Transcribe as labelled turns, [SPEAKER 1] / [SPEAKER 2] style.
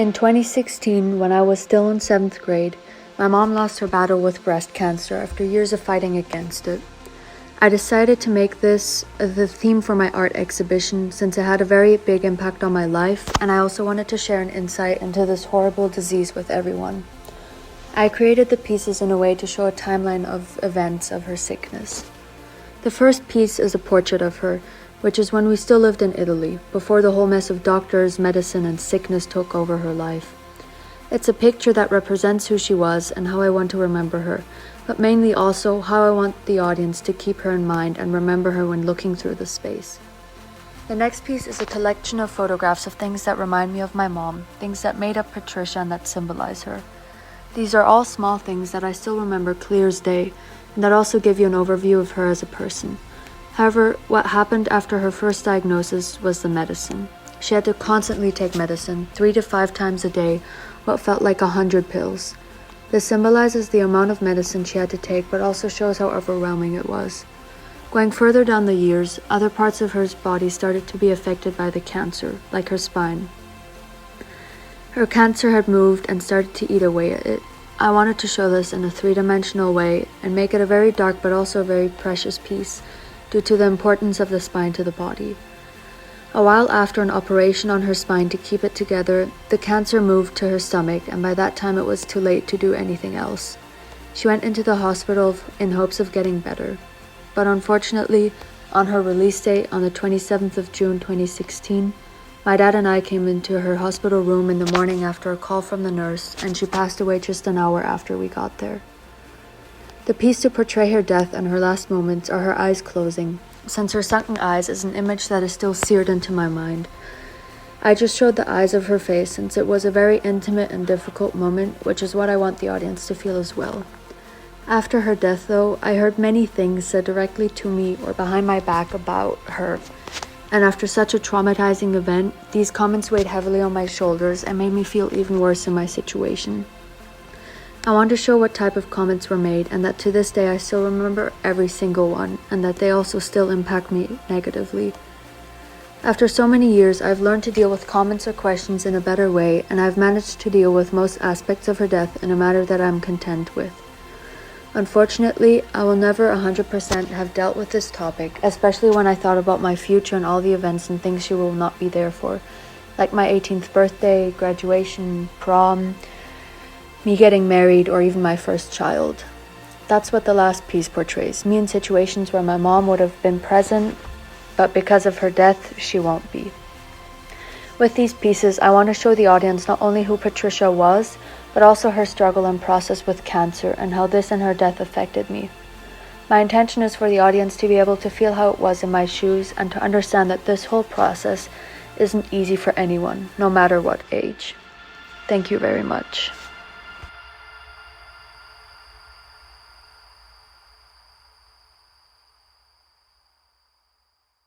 [SPEAKER 1] In 2016, when I was still in 7th grade, my mom lost her battle with breast cancer after years of fighting against it. I decided to make this the theme for my art exhibition since it had a very big impact on my life, and I also wanted to share an insight into this horrible disease with everyone. I created the pieces in a way to show a timeline of events of her sickness. The first piece is a portrait of her, which is when we still lived in Italy, before the whole mess of doctors, medicine, and sickness took over her life. It's a picture that represents who she was and how I want to remember her, but mainly also how I want the audience to keep her in mind and remember her when looking through the space. The next piece is a collection of photographs of things that remind me of my mom, things that made up Patricia and that symbolize her. These are all small things that I still remember clear as day, and that also give you an overview of her as a person. However, what happened after her first diagnosis was the medicine. She had to constantly take medicine, 3 to 5 times a day, what felt like 100 pills. This symbolizes the amount of medicine she had to take, but also shows how overwhelming it was. Going further down the years, other parts of her body started to be affected by the cancer, like her spine. Her cancer had moved and started to eat away at it. I wanted to show this in a 3-dimensional way and make it a very dark but also a very precious piece, due to the importance of the spine to the body. A while after an operation on her spine to keep it together, the cancer moved to her stomach, and by that time it was too late to do anything else. She went into the hospital in hopes of getting better. But unfortunately, on her release date on the 27th of June 2016, my dad and I came into her hospital room in the morning after a call from the nurse, and she passed away just an hour after we got there. The piece to portray her death and her last moments are her eyes closing, since her sunken eyes is an image that is still seared into my mind. I just showed the eyes of her face since it was a very intimate and difficult moment, which is what I want the audience to feel as well. After her death, though, I heard many things said directly to me or behind my back about her. And after such a traumatizing event, these comments weighed heavily on my shoulders and made me feel even worse in my situation. I want to show what type of comments were made, and that to this day I still remember every single one, and that they also still impact me negatively. After so many years, I've learned to deal with comments or questions in a better way, and I've managed to deal with most aspects of her death in a manner that I'm content with. Unfortunately, I will never 100% have dealt with this topic, especially when I thought about my future and all the events and things she will not be there for, like my 18th birthday, graduation, prom, me getting married, or even my first child. That's what the last piece portrays, me in situations where my mom would have been present, but because of her death, she won't be. With these pieces, I want to show the audience not only who Patricia was, but also her struggle and process with cancer and how this and her death affected me. My intention is for the audience to be able to feel how it was in my shoes and to understand that this whole process isn't easy for anyone, no matter what age. Thank you very much.